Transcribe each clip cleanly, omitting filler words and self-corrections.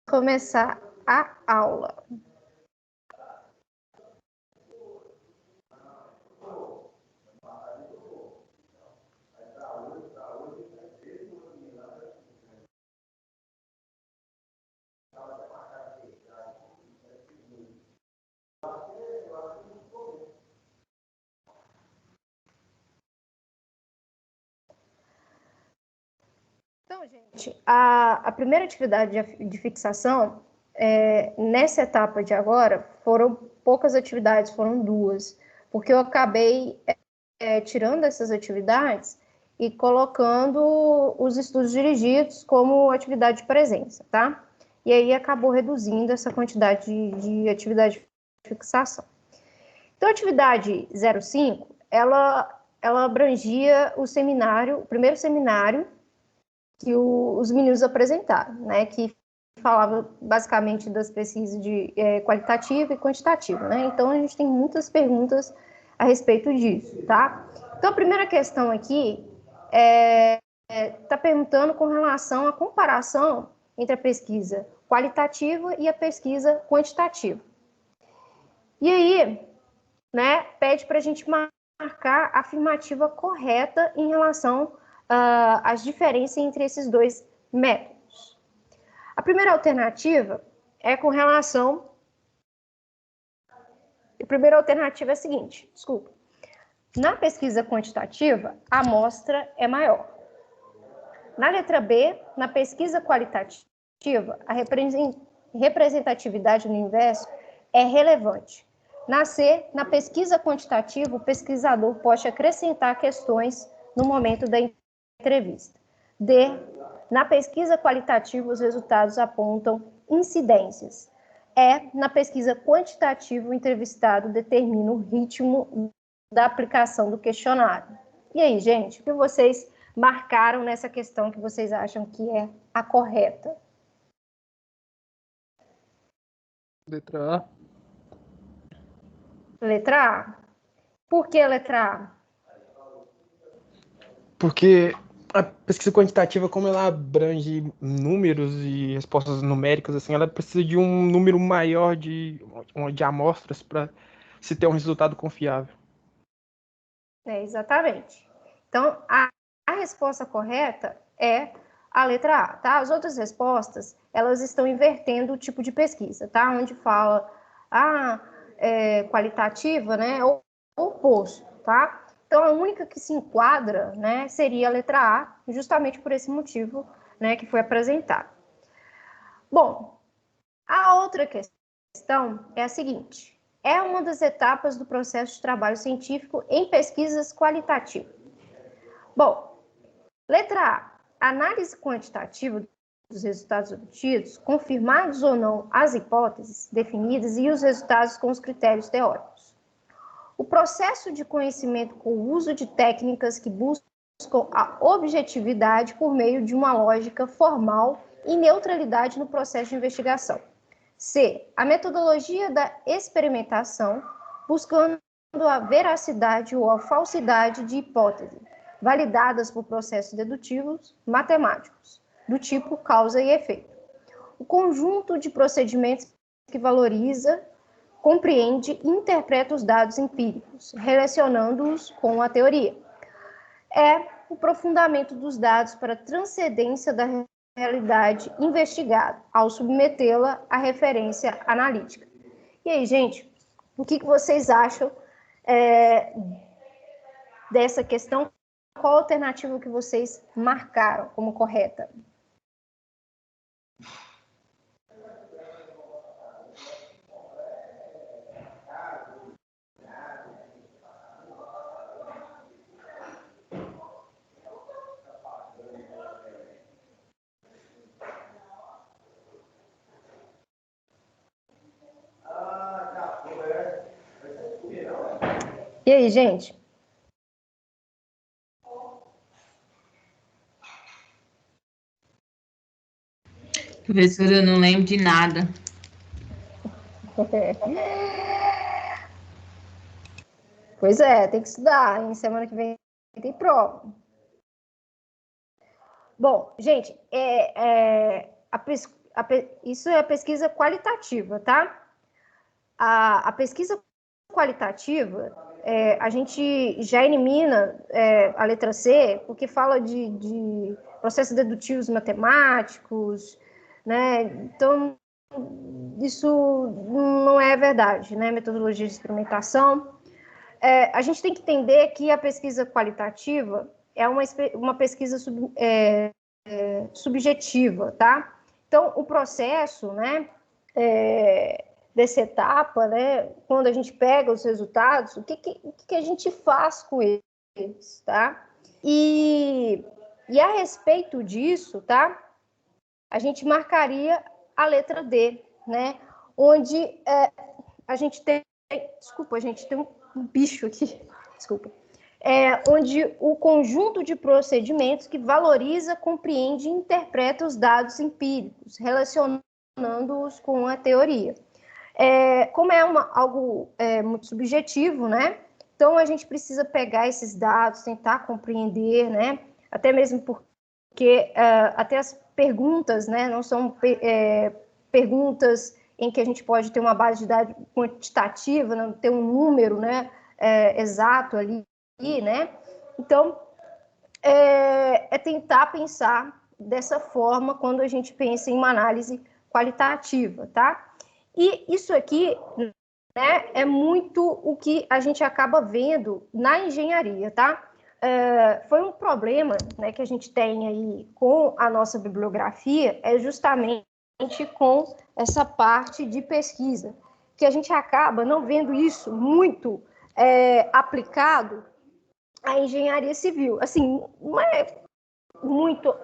começar a aula. Então, gente, a primeira atividade de fixação, nessa etapa de agora, foram poucas atividades, foram 2, porque eu acabei tirando essas atividades e colocando os estudos dirigidos como atividade de presença, tá? E aí acabou reduzindo essa quantidade de atividade de fixação. Então, a atividade 05, ela abrangia o primeiro seminário que os meninos apresentaram, né, que falava basicamente das pesquisas de qualitativa e quantitativa, né, então a gente tem muitas perguntas a respeito disso, tá? Então, a primeira questão aqui está perguntando com relação à comparação entre a pesquisa qualitativa e a pesquisa quantitativa. E aí, né, pede para a gente marcar a afirmativa correta em relação às diferenças entre esses dois métodos. A primeira alternativa é com relação... A primeira alternativa é a seguinte, desculpa. Na pesquisa quantitativa, a amostra é maior. Na letra B, na pesquisa qualitativa, a representatividade no universo é relevante. Na C, na pesquisa quantitativa, o pesquisador pode acrescentar questões no momento da entrevista. D, na pesquisa qualitativa, os resultados apontam incidências. E, na pesquisa quantitativa, o entrevistado determina o ritmo da aplicação do questionário. E aí, gente, o que vocês marcaram nessa questão que vocês acham que é a correta? Letra A. Letra A. Por que a letra A? Porque a pesquisa quantitativa, como ela abrange números e respostas numéricas, assim, ela precisa de um número maior de amostras para se ter um resultado confiável. Exatamente. Então, a resposta correta é a letra A, tá? As outras respostas, elas estão invertendo o tipo de pesquisa, tá? Onde fala qualitativa, né? Ou oposto, tá? Então, a única que se enquadra, né, seria a letra A, justamente por esse motivo, né, que foi apresentado. Bom, a outra questão é a seguinte: é uma das etapas do processo de trabalho científico em pesquisas qualitativas. Bom, letra A, análise quantitativa dos resultados obtidos, confirmados ou não as hipóteses definidas e os resultados com os critérios teóricos. O processo de conhecimento com o uso de técnicas que buscam a objetividade por meio de uma lógica formal e neutralidade no processo de investigação. C, a metodologia da experimentação, buscando a veracidade ou a falsidade de hipóteses, validadas por processos dedutivos matemáticos, do tipo causa e efeito. O conjunto de procedimentos que valoriza, compreende e interpreta os dados empíricos, relacionando-os com a teoria. É o aprofundamento dos dados para a transcendência da realidade investigada, ao submetê-la à referência analítica. E aí, gente, o que vocês acham dessa questão? Qual a alternativa que vocês marcaram como correta? E aí, gente? Professora, eu não lembro de nada. Pois é, tem que estudar. Em semana que vem tem prova. Bom, gente, isso é a pesquisa qualitativa, tá? A pesquisa qualitativa, a gente já elimina a letra C, porque fala de processos dedutivos matemáticos, né? Então, isso não é verdade, né? Metodologia de experimentação. A gente tem que entender que a pesquisa qualitativa é uma pesquisa subjetiva, tá? Então, o processo, né, dessa etapa, né, quando a gente pega os resultados, o que a gente faz com eles, tá? E a respeito disso, tá, a gente marcaria a letra D, né, onde a gente tem... Desculpa, a gente tem um bicho aqui, desculpa. Onde o conjunto de procedimentos que valoriza, compreende e interpreta os dados empíricos, relacionando-os com a teoria. Como é algo muito subjetivo, né? Então, a gente precisa pegar esses dados, tentar compreender, né? Até mesmo porque até as perguntas, né, não são perguntas em que a gente pode ter uma base de dados quantitativa, não ter um número, né, exato ali, né? Então, tentar pensar dessa forma quando a gente pensa em uma análise qualitativa, tá? E isso aqui, né, é muito o que a gente acaba vendo na engenharia, tá? Foi um problema, né, que a gente tem aí com a nossa bibliografia, justamente com essa parte de pesquisa, que a gente acaba não vendo isso muito aplicado à engenharia civil. Assim, não é muito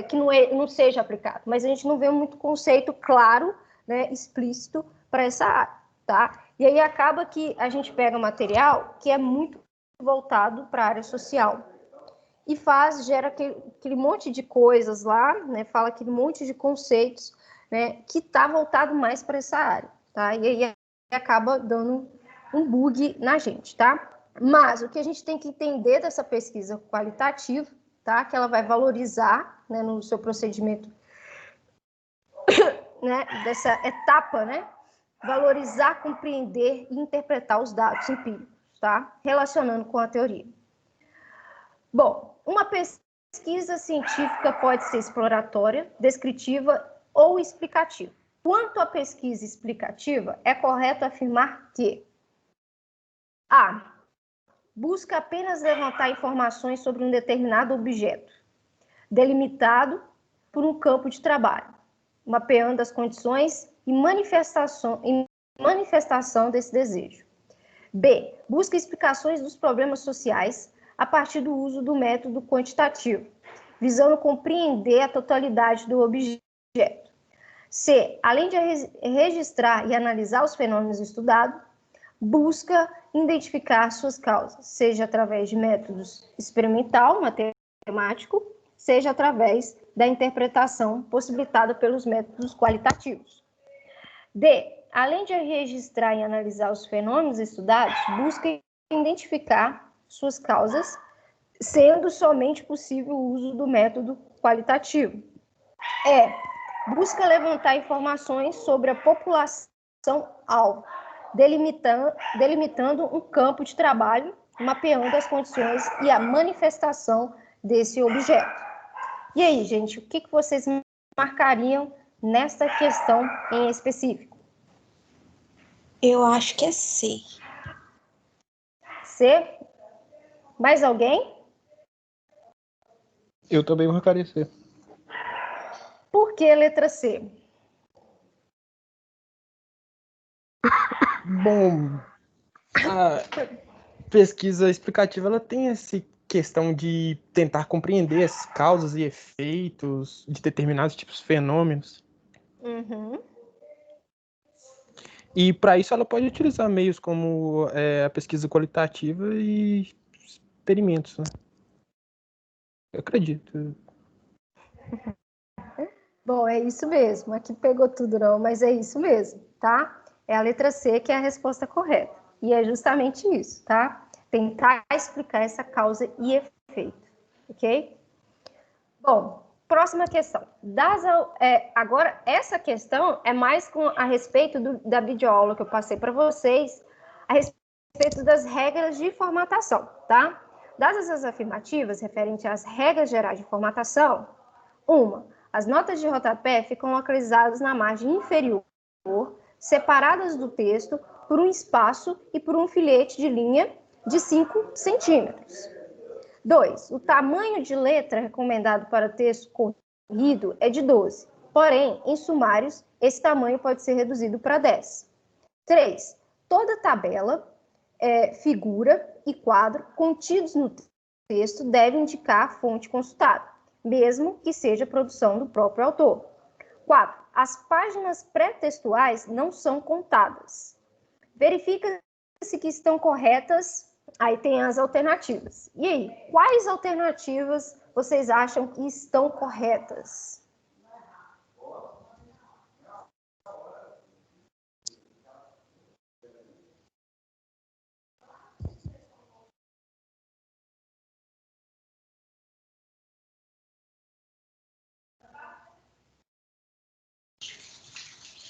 que não seja aplicado, mas a gente não vê muito conceito claro, né, explícito para essa área, tá? E aí acaba que a gente pega material que é muito voltado para a área social e gera aquele monte de coisas lá, né, fala aquele monte de conceitos, né, que está voltado mais para essa área, tá? E aí acaba dando um bug na gente, tá? Mas o que a gente tem que entender dessa pesquisa qualitativa, tá? Que ela vai valorizar, né, no seu procedimento, né, dessa etapa, né? Valorizar, compreender e interpretar os dados empíricos, tá? Relacionando com a teoria. Bom, uma pesquisa científica pode ser exploratória, descritiva ou explicativa. Quanto à pesquisa explicativa, é correto afirmar que A. Busca apenas levantar informações sobre um determinado objeto, delimitado por um campo de trabalho, mapeando as condições e manifestação desse desejo. B. Busca explicações dos problemas sociais a partir do uso do método quantitativo, visando compreender a totalidade do objeto. C. Além de registrar e analisar os fenômenos estudados, busca identificar suas causas, seja através de métodos experimental, matemático, seja através da interpretação possibilitada pelos métodos qualitativos. D. Além de registrar e analisar os fenômenos estudados, busca identificar suas causas, sendo somente possível o uso do método qualitativo. Busca levantar informações sobre a população-alvo, delimitando um campo de trabalho, mapeando as condições e a manifestação desse objeto. E aí, gente, o que vocês marcariam nessa questão em específico? Eu acho que é C. C? Mais alguém? Eu também marcaria C. Por que letra C? Bom, a pesquisa explicativa ela tem essa questão de tentar compreender as causas e efeitos de determinados tipos de fenômenos. Uhum. E para isso ela pode utilizar meios como a pesquisa qualitativa e experimentos, né? Eu acredito. Bom, é isso mesmo. Aqui pegou tudo não, mas é isso mesmo, tá? É a letra C que é a resposta correta. E é justamente isso, tá? Tentar explicar essa causa e efeito, ok? Bom, Próxima questão. Agora, essa questão é mais a respeito da videoaula que eu passei para vocês, a respeito das regras de formatação, tá? Dadas as afirmativas referentes às regras gerais de formatação, as notas de rodapé ficam localizadas na margem inferior, separadas do texto por um espaço e por um filete de linha de 5 centímetros. 2. O tamanho de letra recomendado para texto corrido é de 12. Porém, em sumários, esse tamanho pode ser reduzido para 10. 3. Toda tabela, figura e quadro contidos no texto devem indicar a fonte consultada, mesmo que seja produção do próprio autor. 4. As páginas pré-textuais não são contadas. Verifica-se que estão corretas. Aí tem as alternativas. E aí, quais alternativas vocês acham que estão corretas?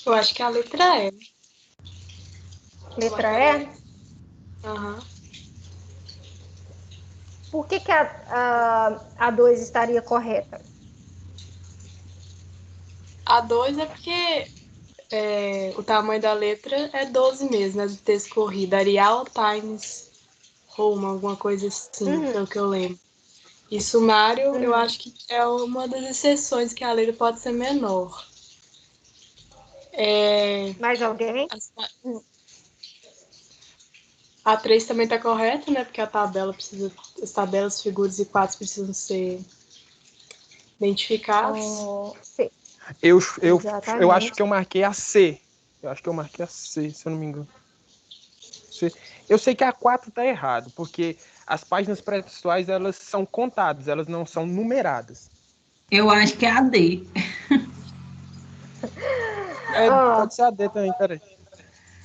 Eu acho que é a letra E. Letra E? Aham. Por que a 2 estaria correta? A 2 é porque o tamanho da letra é 12 mesmo, né? Do texto corrido. Arial Times Roman, alguma coisa assim, pelo que eu lembro. E sumário, eu acho que é uma das exceções que a letra pode ser menor. Mais alguém? A 3 também está correta, né? Porque a tabela as tabelas, figuras e quadros precisam ser identificados. C. Eu Exatamente. acho que eu marquei a C. Eu acho que eu marquei a C, se eu não me engano. Eu sei que a 4 está errado, porque as páginas pré-textuais, elas são contadas, elas não são numeradas. Eu acho que é a D. Pode ser a D também, peraí.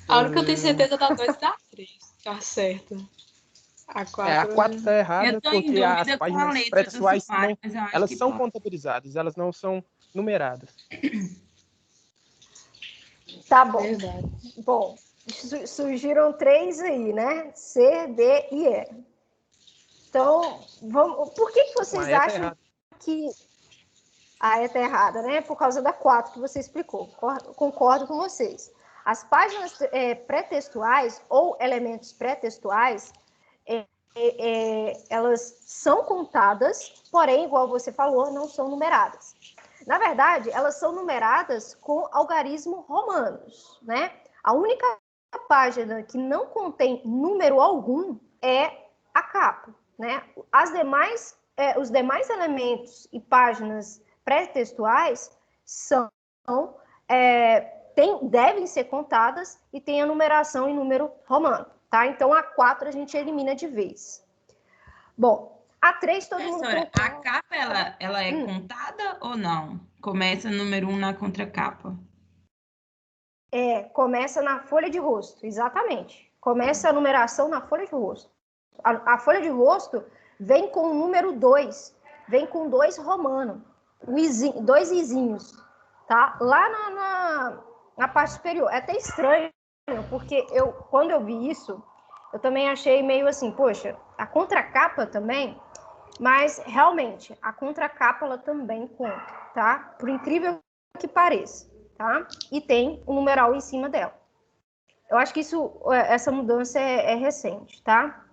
A única que eu tenho certeza da 2 e da 3. Tá certo. A 4, a 4 está errada, Eu tô em porque as dúvida com a páginas letra do pré-textuais sumário, mas eu acho elas que são pode. contabilizadas, elas não são numeradas. Tá bom. Verdade. Bom, surgiram 3 aí, né? C, D e E. Então, por que vocês acham que a E tá errada, né? Por causa da 4 que você explicou. Concordo com vocês. As páginas pré-textuais ou elementos pré-textuais, elas são contadas, porém, igual você falou, não são numeradas. Na verdade, elas são numeradas com algarismo romanos, né? A única página que não contém número algum é a capa, né? Os demais elementos e páginas pré-textuais devem ser contadas e tem a numeração em número romano, tá? Então, a 4 a gente elimina de vez. Bom, a 3 todo mundo concorda. A capa, ela é contada ou não? Começa número 1 na contracapa. Começa na folha de rosto, exatamente. Começa a numeração na folha de rosto. A folha de rosto vem com o número 2, vem com 2 romano, 2 izinhos, tá? Lá na parte superior. É até estranho, porque quando eu vi isso, eu também achei meio assim, poxa, a contracapa também, mas realmente, a contracapa ela também conta, tá? Por incrível que pareça, tá? E tem um numeral em cima dela. Eu acho que essa mudança é recente, tá?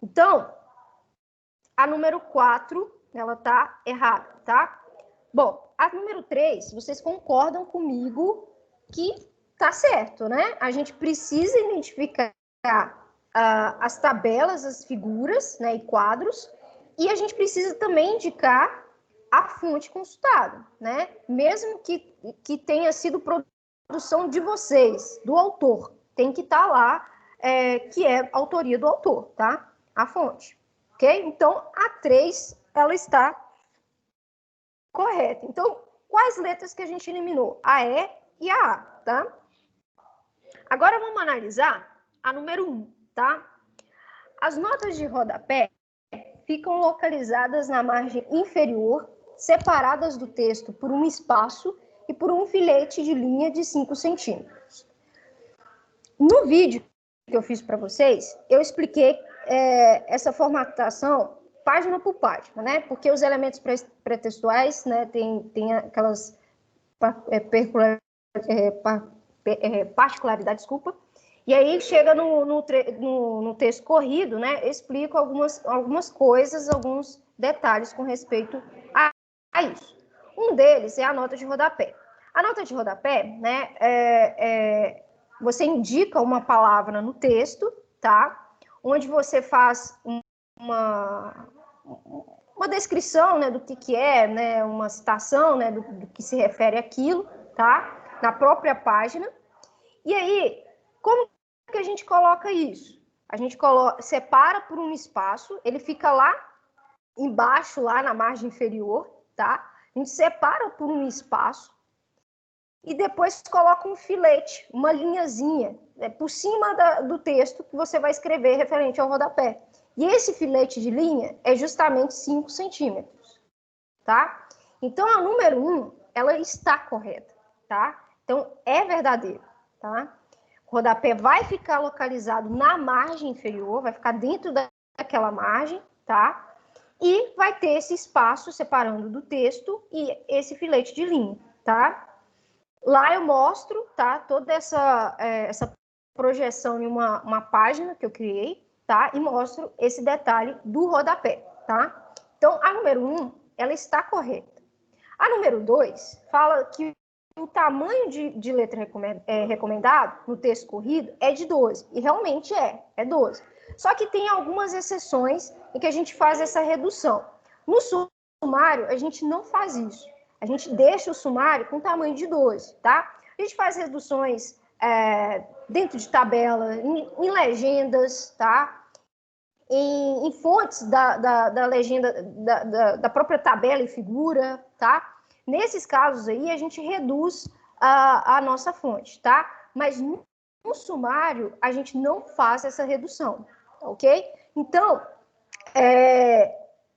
Então, a número 4, ela tá errada, tá? Bom, a número 3, vocês concordam comigo que tá certo, né? A gente precisa identificar as tabelas, as figuras, né, e quadros, e a gente precisa também indicar a fonte consultada, né? Mesmo que tenha sido produção de vocês, do autor, tem que estar lá que é a autoria do autor, tá? A fonte, ok? Então, a 3, ela está correta. Então, quais letras que a gente eliminou? A E e a A, tá? Agora, vamos analisar a número 1, tá? As notas de rodapé ficam localizadas na margem inferior, separadas do texto por um espaço e por um filete de linha de 5 centímetros. No vídeo que eu fiz para vocês, eu expliquei essa formatação página por página, né? Porque os elementos pretextuais, né, tem aquelas particularidades, desculpa. E aí chega no texto corrido, né? Eu explico algumas coisas, alguns detalhes com respeito a isso. Um deles é a nota de rodapé. A nota de rodapé, né, você indica uma palavra no texto, tá? Onde você faz uma descrição, né, do que é, né, uma citação, né, do que se refere àquilo, tá? Na própria página. E aí, como que a gente coloca isso? A gente separa por um espaço, ele fica lá embaixo, lá na margem inferior, tá? A gente separa por um espaço e depois coloca um filete, uma linhazinha, por cima do texto que você vai escrever referente ao rodapé. E esse filete de linha é justamente 5 centímetros, tá? Então, a número 1, ela está correta, tá? Então, é verdadeiro, tá? O rodapé vai ficar localizado na margem inferior, vai ficar dentro daquela margem, tá? E vai ter esse espaço separando do texto e esse filete de linha, tá? Lá eu mostro, tá? Toda essa projeção em uma página que eu criei, tá? E mostro esse detalhe do rodapé, tá? Então, a número 1, ela está correta. A número 2 fala que o tamanho de letra recomendado no texto corrido é de 12. E realmente é 12. Só que tem algumas exceções em que a gente faz essa redução. No sumário, a gente não faz isso. A gente deixa o sumário com tamanho de 12, tá? A gente faz reduções dentro de tabela, em legendas, tá? Em fontes da legenda, da própria tabela e figura, tá? Nesses casos aí, a gente reduz a nossa fonte, tá? Mas no sumário, a gente não faz essa redução, ok? Então,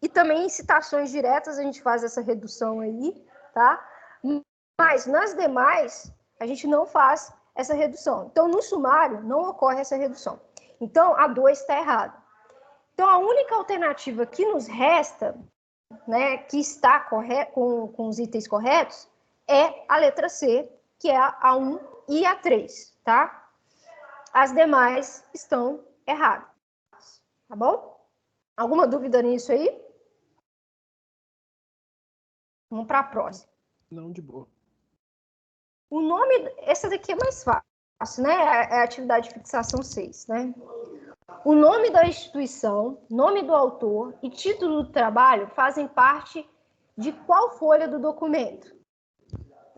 e também em citações diretas, a gente faz essa redução aí, tá? Mas nas demais, a gente não faz essa redução. Então, no sumário, não ocorre essa redução. Então, a 2 está errada. Então, a única alternativa que nos resta, né, que está com os itens corretos, é a letra C, que é a 1 e a 3, tá? As demais estão erradas, tá bom? Alguma dúvida nisso aí? Vamos para a próxima. Não, de boa. O nome, essa daqui é mais fácil, né? É a atividade de fixação 6, né? O nome da instituição, nome do autor e título do trabalho fazem parte de qual folha do documento?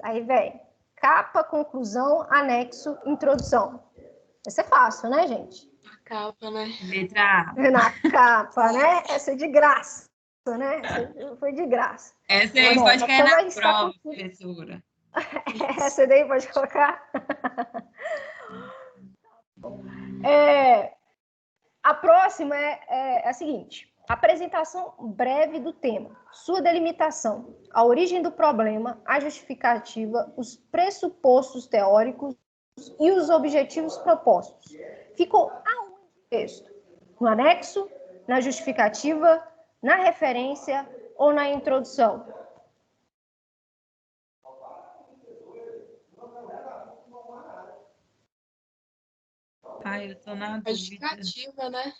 Aí vem capa, conclusão, anexo, introdução. Essa é fácil, né, gente? A capa, né? Letra A. Na capa, né? Essa é de graça, né? Essa foi de graça. Essa aí Bom, pode cair na como está prova, professora. Essa daí pode colocar? A próxima é a seguinte. Apresentação breve do tema. Sua delimitação. A origem do problema, a justificativa, os pressupostos teóricos e os objetivos propostos. Ficou aonde o texto? No anexo, na justificativa, na referência ou na introdução? Ai, eu tô na A dúvida. justificativa, né?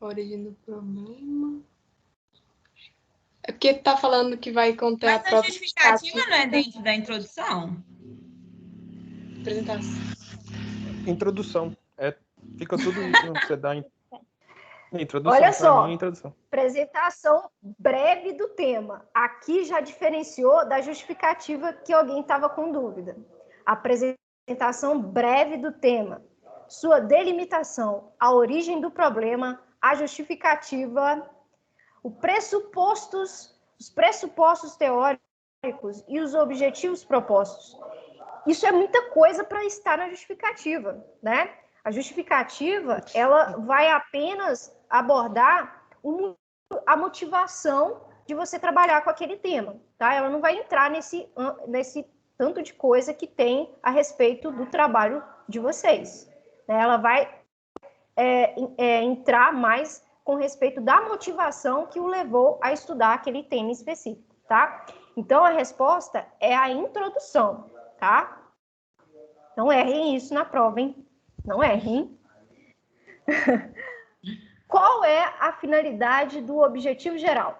A origem do problema. É porque tá falando que vai conter Mas a a própria justificativa não é dentro da introdução? apresentação. Introdução. Fica tudo isso, não você dá introdução. Olha Pra só, mim, é introdução. apresentação breve do tema. Aqui já diferenciou da justificativa que alguém estava com dúvida. Apresentação breve do tema. Sua delimitação, a origem do problema, a justificativa, os pressupostos teóricos e os objetivos propostos. Isso é muita coisa para estar na justificativa, né? A justificativa, ela vai apenas abordar o a motivação de você trabalhar com aquele tema, tá? Ela não vai entrar nesse tanto de coisa que tem a respeito do trabalho de vocês, né? Ela vai entrar mais com respeito da motivação que o levou a estudar aquele tema específico, tá? Então, a resposta é a introdução, tá? Não errem isso na prova, hein? Não errem. Qual é a finalidade do objetivo geral?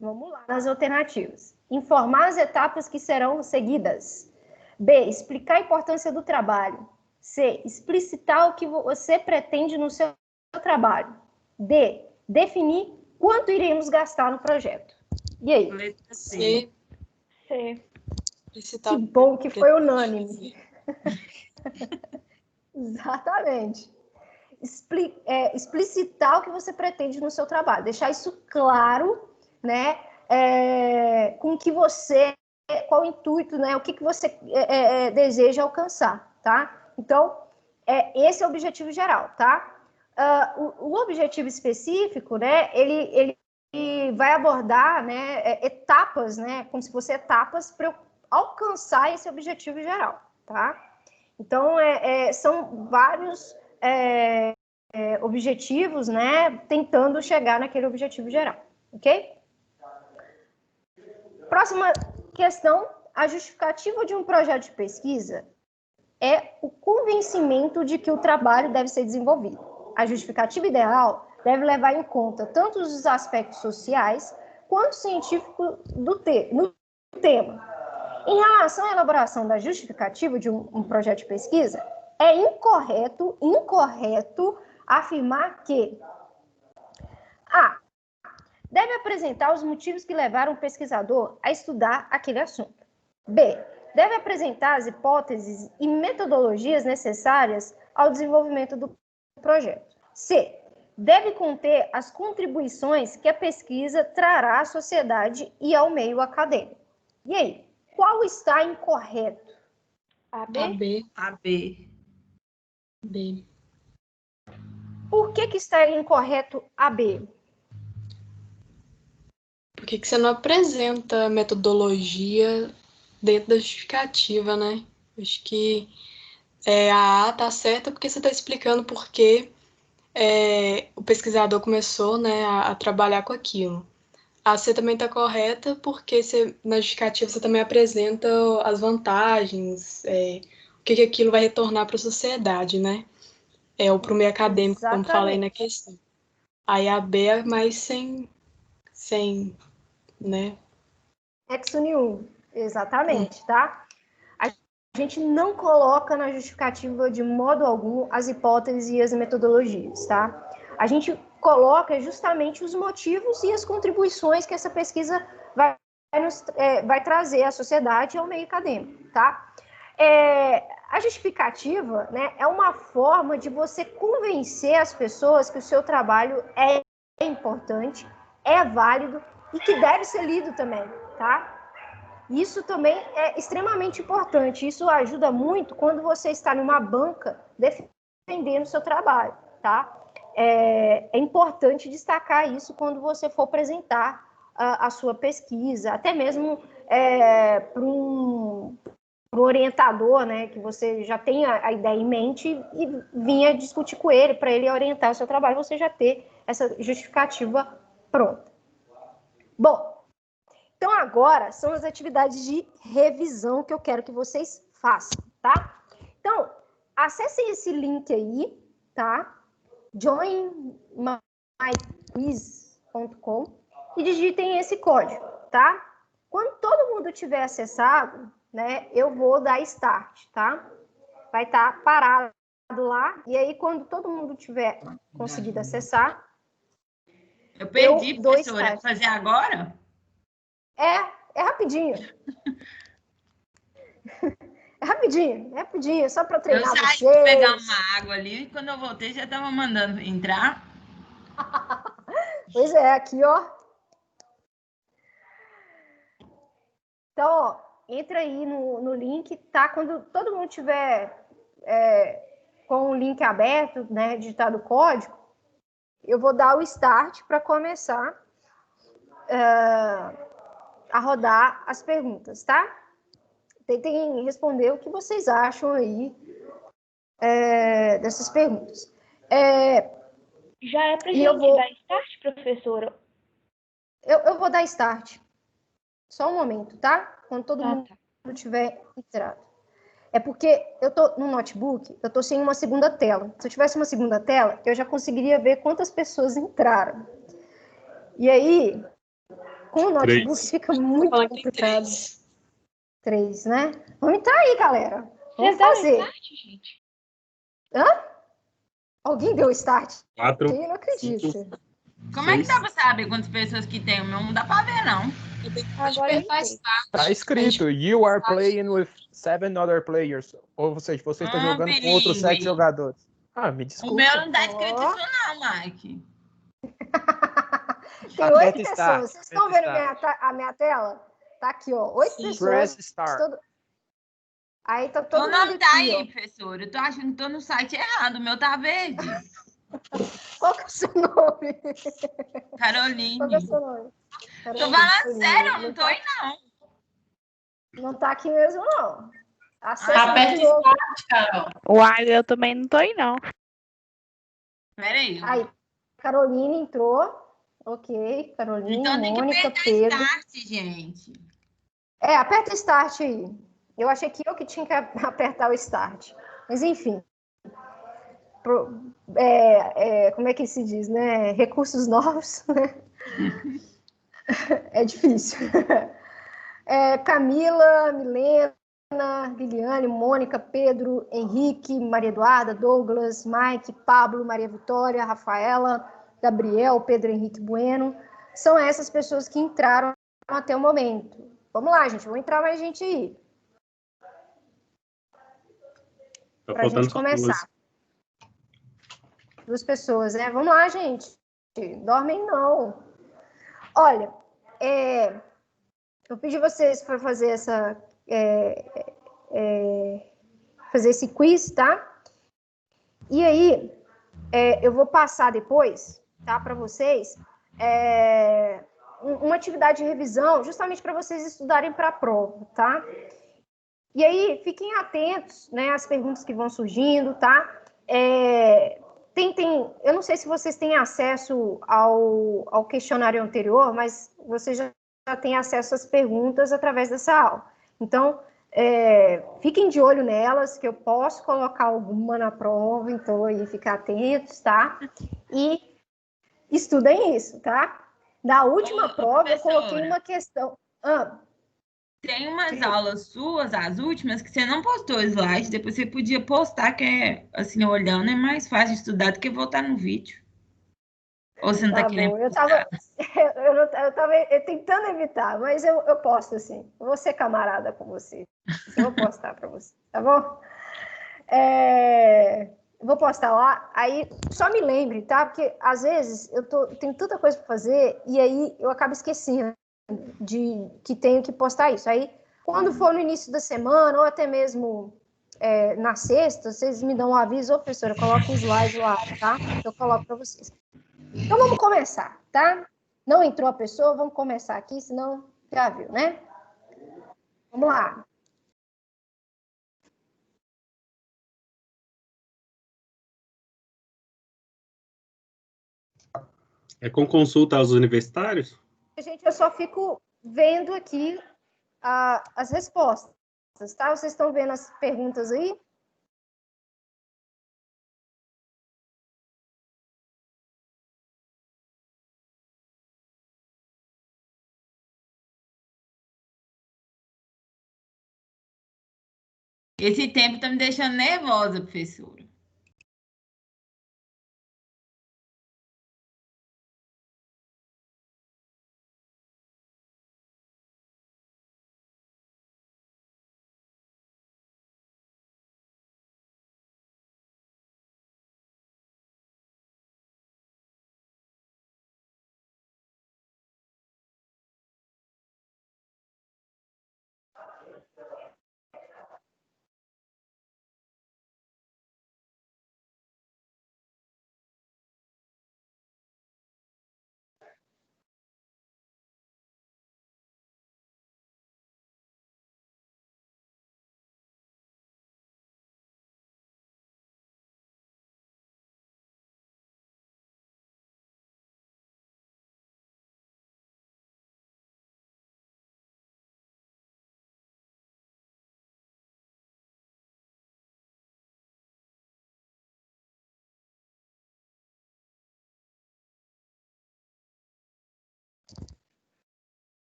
Vamos lá nas alternativas. Informar as etapas que serão seguidas. B. Explicar a importância do trabalho. C. Explicitar o que você pretende no seu trabalho. D. Definir quanto iremos gastar no projeto. E aí? Letra C. C. Que bom que foi unânime. Exatamente. Explicitar o que você pretende no seu trabalho. Deixar isso claro, né? Com que você, qual o intuito, né? O que você deseja alcançar, tá? Então, esse é o objetivo geral, tá? O objetivo específico, né? Ele vai abordar, né? Etapas, né? Como se fossem etapas para eu alcançar esse objetivo geral, tá? Então, são vários objetivos, né? Tentando chegar naquele objetivo geral, ok? Próxima questão, a justificativa de um projeto de pesquisa é o convencimento de que o trabalho deve ser desenvolvido. A justificativa ideal deve levar em conta tanto os aspectos sociais quanto científicos do tema. Em relação à elaboração da justificativa de um projeto de pesquisa, é incorreto afirmar que A. Deve apresentar os motivos que levaram o pesquisador a estudar aquele assunto. B. Deve apresentar as hipóteses e metodologias necessárias ao desenvolvimento do projeto. C. Deve conter as contribuições que a pesquisa trará à sociedade e ao meio acadêmico. E aí, qual está incorreto? A, B? A, B. A, B. B. Por que está incorreto a B? Por que você não apresenta metodologia dentro da justificativa, né? Acho que a A tá certa porque você está explicando por que o pesquisador começou, né, a trabalhar com aquilo. A C também está correta porque na justificativa você também apresenta as vantagens, o que aquilo vai retornar para a sociedade, né? Ou para o meio acadêmico, como falei na questão. Aí a B é mais sem né? Nexo nenhum, exatamente, tá? A gente não coloca na justificativa de modo algum as hipóteses e as metodologias, tá? A gente coloca justamente os motivos e as contribuições que essa pesquisa vai trazer à sociedade e ao meio acadêmico, tá? A justificativa, né, é uma forma de você convencer as pessoas que o seu trabalho é importante, é válido e que deve ser lido também, tá? Isso também é extremamente importante. Isso ajuda muito quando você está numa banca defendendo o seu trabalho, tá? É importante destacar isso quando você for apresentar a sua pesquisa, até mesmo para um orientador, né, que você já tem a ideia em mente e vinha discutir com ele para ele orientar o seu trabalho, você já ter essa justificativa pronta. Bom, então agora são as atividades de revisão que eu quero que vocês façam, tá? Então, acessem esse link aí, tá? joinmyquiz.com e digitem esse código, tá? Quando todo mundo tiver acessado, né, eu vou dar start, tá? Vai estar parado lá, e aí quando todo mundo tiver conseguido acessar... Eu perdi, professora. Vou fazer agora? É rapidinho. É rapidinho, só para treinar vocês. Eu saí pegar uma água ali, e quando eu voltei já estava mandando entrar. Pois é, aqui, ó. Então, ó, entra aí no link, tá? Quando todo mundo tiver com o link aberto, né, digitado o código, eu vou dar o start para começar a rodar as perguntas, tá? Tentem responder o que vocês acham aí dessas perguntas. Já é pra E gente eu vou- dar start, professora? Eu vou dar start. Só um momento, tá? Quando todo mundo Tá. tiver entrado. É porque eu tô no notebook, eu tô sem uma segunda tela. Se eu tivesse uma segunda tela, eu já conseguiria ver quantas pessoas entraram. E aí, com o notebook fica muito Falando que tem complicado. 3. 3, né? Vamos entrar aí, galera. Vamos Já deram fazer. start, gente? Alguém deu start? 4, Eu não acredito. 5, Como é que 6. dá pra saber quantas pessoas que tem? O meu não dá pra ver, não. Agora eu apertar entrei. start. Tá escrito, you are playing with 7 other players. Ou seja, você está jogando com outros 7 bilíngue. jogadores. Ah, me O desculpa. meu não tá escrito Ó. isso, não, Mike. Tem Aperta 8 start, pessoas. Vocês estão aperta vendo a minha tela? Tá aqui, ó. 8 Sim. pessoas. Press start. Todo... Aí tá O todo meu mundo não tá aqui, aí, ó. professor. Eu tô achando que tô no site errado. O meu tá verde. Qual que é o seu nome? Qual que é Caroline. o seu nome? Tô falando sério, eu não tô aí, não. Não tá aqui mesmo, não. Acessa de Aperta novo. start, Carol. Uai, eu também não tô aí, não. Pera aí. Aí, Caroline entrou. Ok, Caroline, Então tem que Mônica, apertar Pedro. start, gente. Aperta start aí. Eu achei que eu que tinha que apertar o start. Mas, enfim. Como é que se diz, né? Recursos novos, né? É difícil. Camila, Milena, Liliane, Mônica, Pedro, Henrique, Maria Eduarda, Douglas, Mike, Pablo, Maria Vitória, Rafaela, Gabriel, Pedro Henrique Bueno. São essas pessoas que entraram até o momento. Vamos lá, gente. Vamos entrar mais gente aí. Tá Para a gente faltando só começar. 2 pessoas, né? Vamos lá, gente. Dormem não. Olha, eu pedi vocês para fazer fazer esse quiz, tá? E aí, eu vou passar depois, tá, para vocês, uma atividade de revisão, justamente para vocês estudarem para a prova, tá? E aí, fiquem atentos, né, às perguntas que vão surgindo, tá? Eu não sei se vocês têm acesso ao questionário anterior, mas vocês já têm acesso às perguntas através dessa aula. Então, fiquem de olho nelas, que eu posso colocar alguma na prova, então aí ficar atentos, tá? E estudem isso, tá? Na última prova, eu coloquei uma questão. Tem umas aulas suas, as últimas, que você não postou slide, depois você podia postar, que é, assim, olhando, é mais fácil de estudar do que voltar no vídeo. Ou você não tá querendo Bom, eu postar? tava tentando evitar, mas eu posto assim. Eu vou ser camarada com você. Eu vou postar para você, tá bom? Vou postar lá. Aí só me lembre, tá? Porque às vezes tenho tanta coisa para fazer e aí eu acabo esquecendo de que tenho que postar isso. Aí quando for no início da semana ou até mesmo na sexta, vocês me dão um aviso, ô professora, coloca um slide lá, tá? Eu coloco para vocês. Então vamos começar, tá? Não entrou a pessoa, vamos começar aqui, senão já viu, né? Vamos lá. É com consulta aos universitários? Gente, eu só fico vendo aqui as respostas, tá? Vocês estão vendo as perguntas aí? Esse tempo tá me deixando nervosa, professora.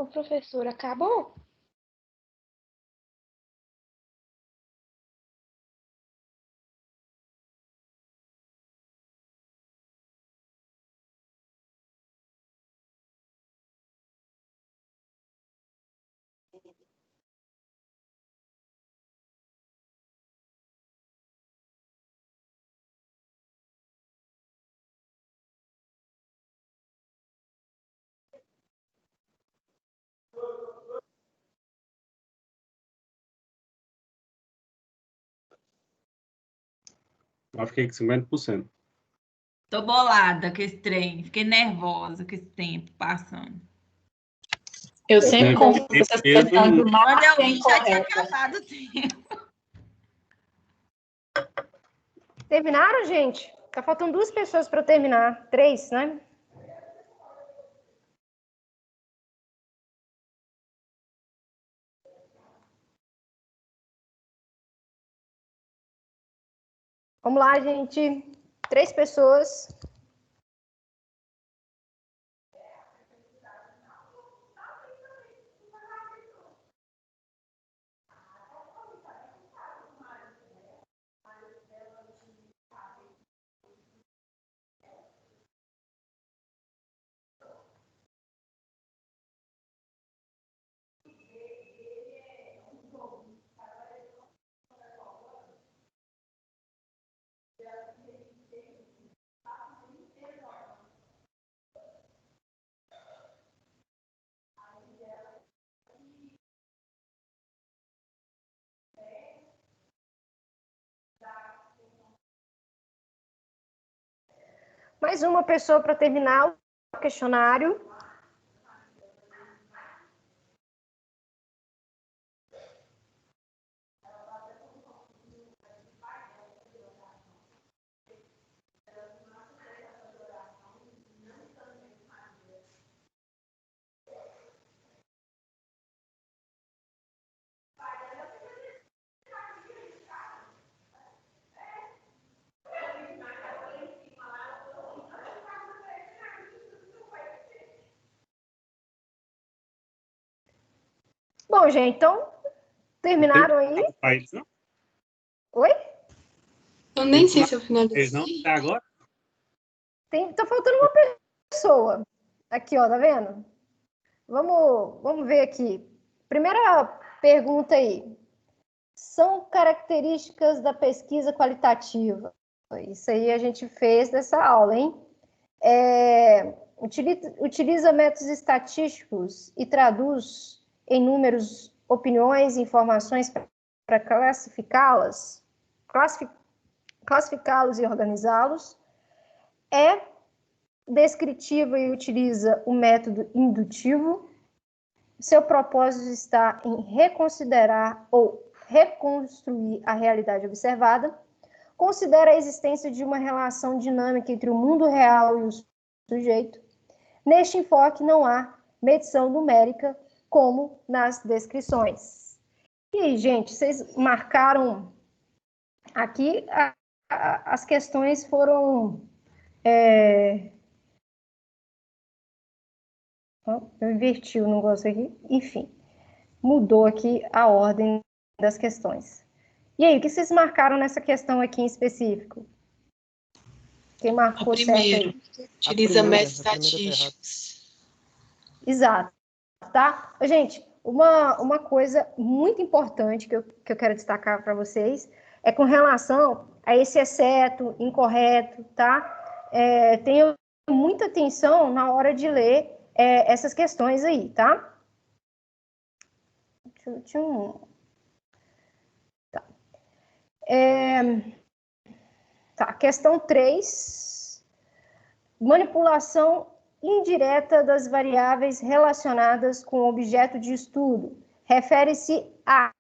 Ô, professor, acabou? Eu fiquei com 50%. Tô bolada com esse trem. Fiquei nervosa com esse tempo passando. Eu sempre confundo essas questões do Quando marketing eu vi, já tinha incorreta. acabado o tempo. Terminaram, gente? Tá faltando 2 pessoas para terminar. 3, né? Vamos lá, gente. 3 pessoas. Mais uma pessoa para terminar o questionário. Bom, gente, então terminaram aí? País, não? Oi? Eu nem sei se eu Eles não? finalizei. Até agora? Tá faltando uma pessoa. Aqui, ó, tá vendo? Vamos ver aqui. Primeira pergunta aí. São características da pesquisa qualitativa. Isso aí a gente fez nessa aula, hein? Utiliza métodos estatísticos e traduz em números, opiniões e informações para classificá-los e organizá-los. É descritiva e utiliza o método indutivo. Seu propósito está em reconsiderar ou reconstruir a realidade observada. Considera a existência de uma relação dinâmica entre o mundo real e o sujeito. Neste enfoque, não há medição numérica como nas descrições. E aí, gente, vocês marcaram aqui, as questões foram... Eu inverti o negócio aqui. Enfim, mudou aqui a ordem das questões. E aí, o que vocês marcaram nessa questão aqui em específico? Quem marcou certo aí? Utiliza métodos estatísticos. Exato, tá? Gente, uma coisa muito importante que eu quero destacar para vocês é com relação a esse exceto, incorreto, tá? Tenham muita atenção na hora de ler essas questões aí, tá? Tá. Questão 3. Manipulação indireta das variáveis relacionadas com o objeto de estudo. Refere-se a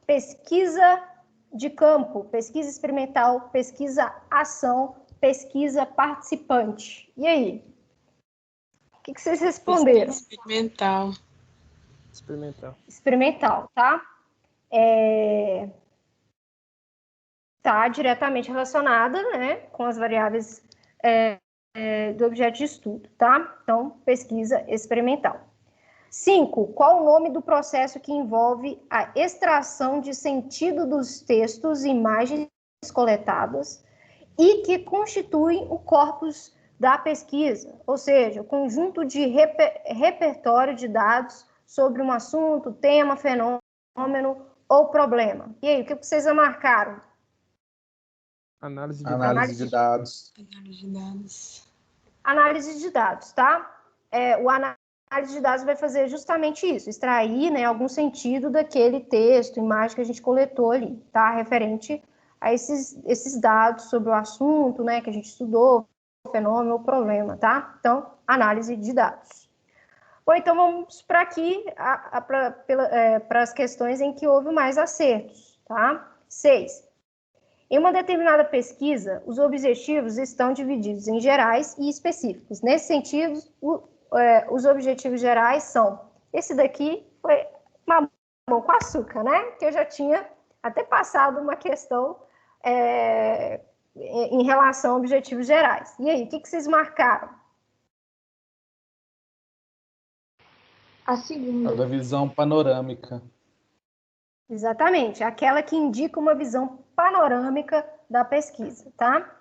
pesquisa de campo, pesquisa experimental, pesquisa ação, pesquisa participante. E aí? O que vocês responderam? Experimental. Experimental, tá? Tá diretamente relacionada, né, com as variáveis do objeto de estudo, tá? Então, pesquisa experimental. 5. Qual o nome do processo que envolve a extração de sentido dos textos e imagens coletadas e que constituem o corpus da pesquisa, ou seja, o conjunto de repertório de dados sobre um assunto, tema, fenômeno ou problema. E aí, o que vocês marcaram? Análise de Análise de dados. Análise de dados. Análise de dados, tá? O análise de dados vai fazer justamente isso, extrair, né, algum sentido daquele texto, imagem que a gente coletou ali, tá? Referente a esses dados sobre o assunto, né, que a gente estudou, o fenômeno, o problema, tá? Então, análise de dados. Bom, então vamos para aqui, para as questões em que houve mais acertos, tá? 6. Em uma determinada pesquisa, os objetivos estão divididos em gerais e específicos. Nesse sentido, os objetivos gerais são... Esse daqui foi mamão com açúcar, né? Que eu já tinha até passado uma questão em relação a objetivos gerais. E aí, o que vocês marcaram? A segunda. A da visão panorâmica. Exatamente, aquela que indica uma visão panorâmica da pesquisa, tá?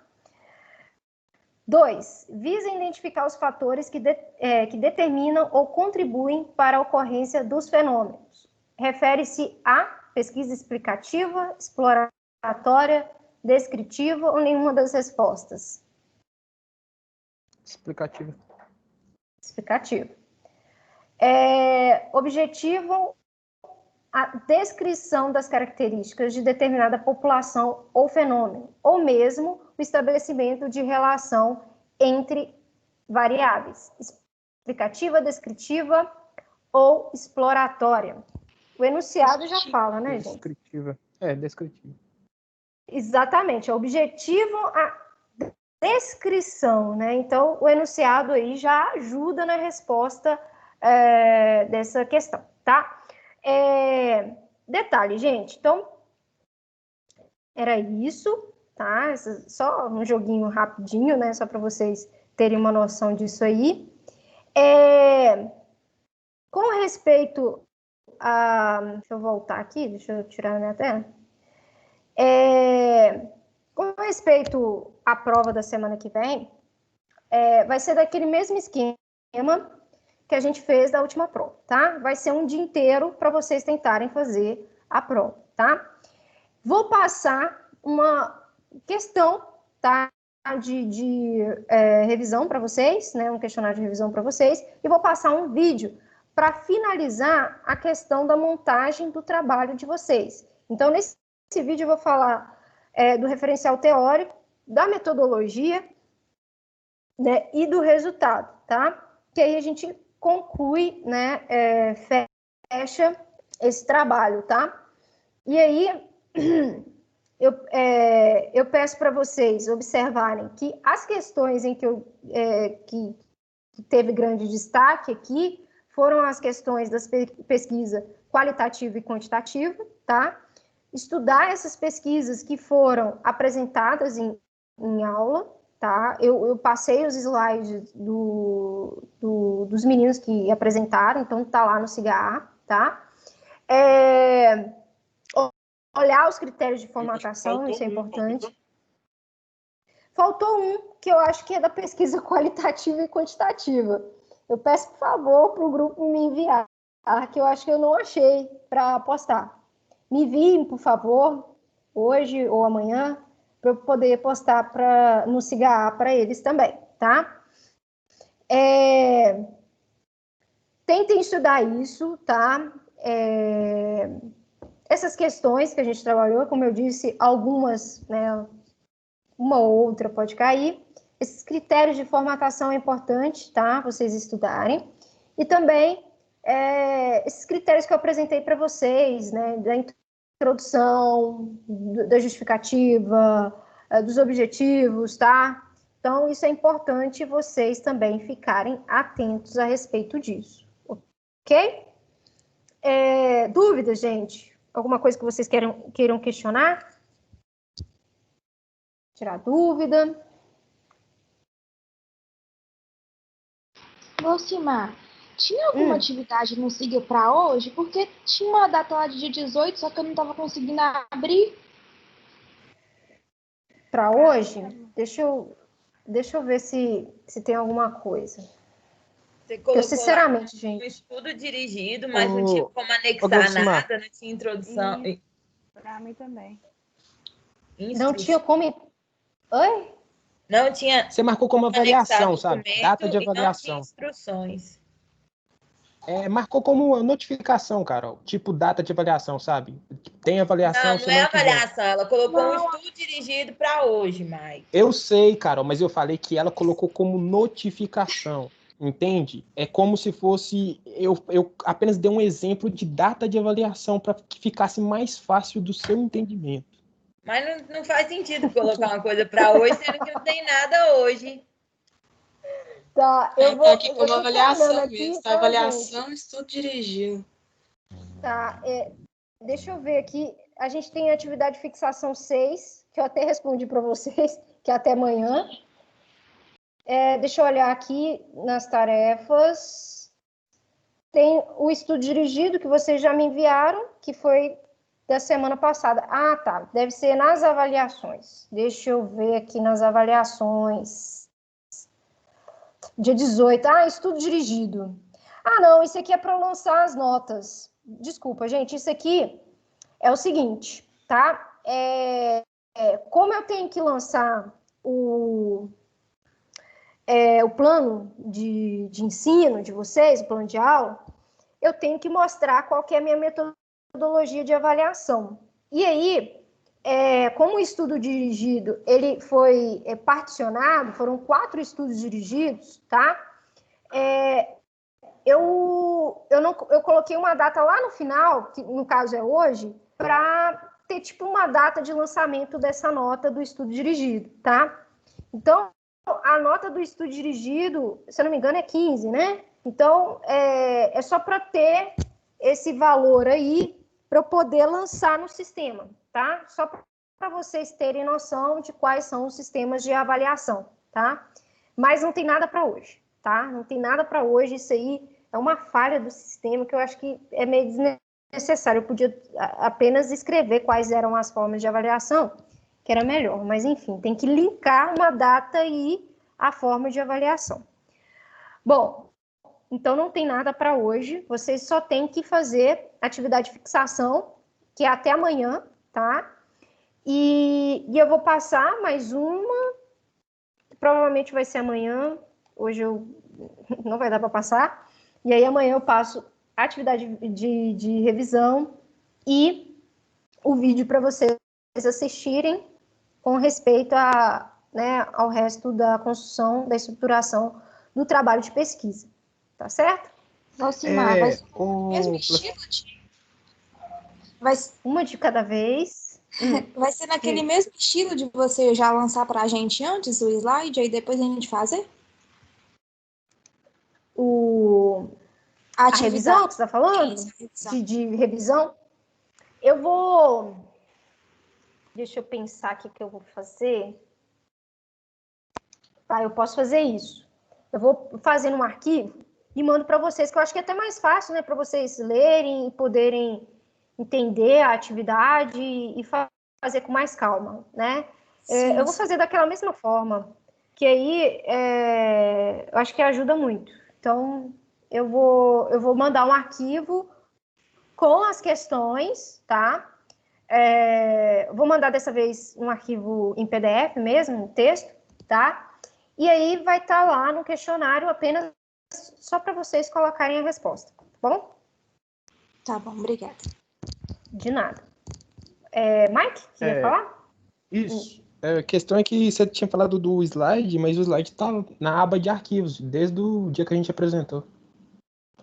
2. Visa identificar os fatores que determinam ou contribuem para a ocorrência dos fenômenos. Refere-se a pesquisa explicativa, exploratória, descritiva ou nenhuma das respostas? explicativa. Explicativa. Objetivo a descrição das características de determinada população ou fenômeno, ou mesmo o estabelecimento de relação entre variáveis, explicativa, descritiva ou exploratória. O enunciado já fala, né, gente? Descritiva. Descritiva. Exatamente, é objetivo a descrição, né? Então, o enunciado aí já ajuda na resposta dessa questão, tá? Detalhe, gente, então, era isso, tá? Só um joguinho rapidinho, né? Só para vocês terem uma noção disso aí. Com respeito a... Deixa eu voltar aqui, deixa eu tirar a minha tela. Com respeito à prova da semana que vem, vai ser daquele mesmo esquema que a gente fez da última prova, tá? Vai ser um dia inteiro para vocês tentarem fazer a prova, tá? Vou passar uma questão, tá? De revisão para vocês, né? Um questionário de revisão para vocês, e vou passar um vídeo para finalizar a questão da montagem do trabalho de vocês. Então, nesse vídeo eu vou falar do referencial teórico, da metodologia, né, e do resultado, tá? Que aí a gente conclui, né, fecha esse trabalho, tá? E aí, eu peço para vocês observarem que as questões em que teve grande destaque aqui foram as questões das pesquisa qualitativa e quantitativa, tá? Estudar essas pesquisas que foram apresentadas em aula, tá? Eu passei os slides dos meninos que apresentaram, então tá lá no CIGA, tá? Olhar os critérios de formatação, isso é importante. Faltou um, que eu acho que é da pesquisa qualitativa e quantitativa. Eu peço, por favor, para o grupo me enviar, que eu acho que eu não achei para postar. Me enviem, por favor, hoje ou amanhã, para eu poder postar no CIGA para eles também, tá? Tentem estudar isso, tá? Essas questões que a gente trabalhou, como eu disse, algumas, né, uma ou outra pode cair. Esses critérios de formatação é importante, tá? Vocês estudarem. E também esses critérios que eu apresentei para vocês, né? Da introdução, da justificativa, dos objetivos, tá? Então, isso é importante vocês também ficarem atentos a respeito disso, ok? Dúvidas, gente? Alguma coisa que vocês queiram questionar? Tirar dúvida? Lucimar, Tinha alguma atividade no SIGA para hoje? Porque tinha uma data lá de dia 18, só que eu não estava conseguindo abrir. Para hoje, deixa eu ver se tem alguma coisa. Você Eu, colocou sinceramente, lá um gente. estudo dirigido, mas não tinha como anexar Gelsomar. nada, não tinha introdução. Para mim também. Não tinha como. Oi? Não tinha Você marcou como como anexar avaliação, sabe? documento Data de e não tinha avaliação. instruções. Marcou como notificação, Carol. Tipo, data de avaliação, sabe? Tem avaliação Não é semana que vem. avaliação. Ela colocou um estudo dirigido para hoje, Mike. Eu sei, Carol, mas eu falei que ela colocou como notificação. Entende? É como se fosse. Eu apenas dei um exemplo de data de avaliação para que ficasse mais fácil do seu entendimento. Mas não faz sentido colocar uma coisa para hoje, sendo que não tem nada hoje. Tá, eu vou. Tá aqui eu como tô avaliação falando aqui, mesmo. Tá? tá, Avaliação, gente? estudo dirigido. Tá, deixa eu ver aqui. A gente tem atividade de fixação 6, que eu até respondi para vocês, que é até amanhã. Deixa eu olhar aqui nas tarefas. Tem o estudo dirigido, que vocês já me enviaram, que foi da semana passada. Ah, tá. Deve ser nas avaliações. Deixa eu ver aqui nas avaliações. Dia 18. Ah, estudo dirigido. Ah, não. Isso aqui é para lançar as notas. Desculpa, gente. Isso aqui é o seguinte, tá? Como eu tenho que lançar o plano de ensino de vocês, o plano de aula, eu tenho que mostrar qual que é a minha metodologia de avaliação. E aí, como o estudo dirigido ele foi particionado, foram 4 estudos dirigidos, tá? Eu coloquei uma data lá no final, que no caso é hoje, para ter tipo uma data de lançamento dessa nota do estudo dirigido, tá? Então, a nota do estudo dirigido, se eu não me engano, é 15, né? Então, é só para ter esse valor aí para eu poder lançar no sistema, tá? Só para vocês terem noção de quais são os sistemas de avaliação, tá? Mas não tem nada para hoje, tá? Não tem nada para hoje, isso aí é uma falha do sistema que eu acho que é meio desnecessário. Eu podia apenas escrever quais eram as formas de avaliação, que era melhor, mas enfim, tem que linkar uma data e a forma de avaliação. Bom, então não tem nada para hoje, vocês só têm que fazer atividade de fixação, que é até amanhã, tá? E eu vou passar mais uma, provavelmente vai ser amanhã, hoje não vai dar para passar, e aí amanhã eu passo a atividade de revisão e o vídeo para vocês assistirem com respeito ao resto da construção, da estruturação do trabalho de pesquisa. Tá certo? Valcimar, vai ser o mesmo estilo? Uma de cada vez. Vai ser naquele mesmo estilo de você já lançar para a gente antes o slide, aí depois a gente fazer? A revisão que você está falando? Isso, de revisão? Eu vou... Deixa eu pensar o que eu vou fazer. Tá, eu posso fazer isso. Eu vou fazer num arquivo e mando para vocês, que eu acho que é até mais fácil, né? Para vocês lerem e poderem entender a atividade e fazer com mais calma, né? Eu vou fazer daquela mesma forma, que aí eu acho que ajuda muito. Então, eu vou mandar um arquivo com as questões, tá? Vou mandar dessa vez um arquivo em PDF mesmo, um texto, tá? E aí vai estar lá no questionário apenas só para vocês colocarem a resposta, tá bom? Tá bom, obrigada. De nada. Mike, você ia falar? Isso. A questão é que você tinha falado do slide, mas o slide tá na aba de arquivos, desde o dia que a gente apresentou.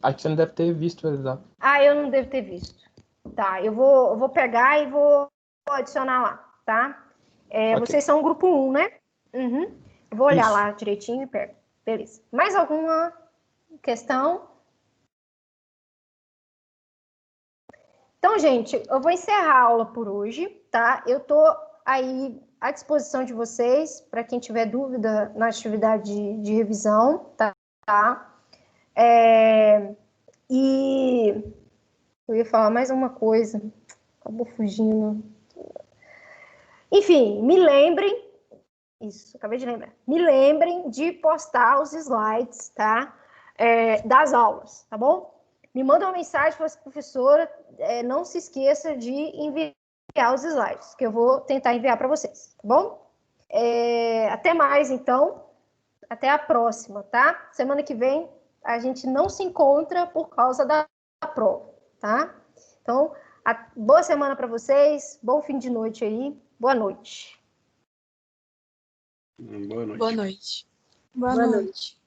Acho que você não deve ter visto o exato. Ah, eu não devo ter visto. Tá, eu vou pegar e vou adicionar lá, tá? Okay. Vocês são o grupo 1, né? Uhum. Eu vou olhar lá direitinho e pego. Beleza. Mais alguma questão? Então, gente, eu vou encerrar a aula por hoje, tá? Eu tô aí à disposição de vocês, para quem tiver dúvida na atividade de revisão, tá? E eu ia falar mais uma coisa, acabou fugindo. Enfim, me lembrem, isso, acabei de lembrar, me lembrem de postar os slides, tá? Das aulas, tá bom? Me manda uma mensagem para essa professora, não se esqueça de enviar os slides, que eu vou tentar enviar para vocês, tá bom? Até mais, então. Até a próxima, tá? Semana que vem a gente não se encontra por causa da prova, tá? Então, boa semana para vocês, bom fim de noite aí, boa noite. Boa noite. Boa noite. Boa noite.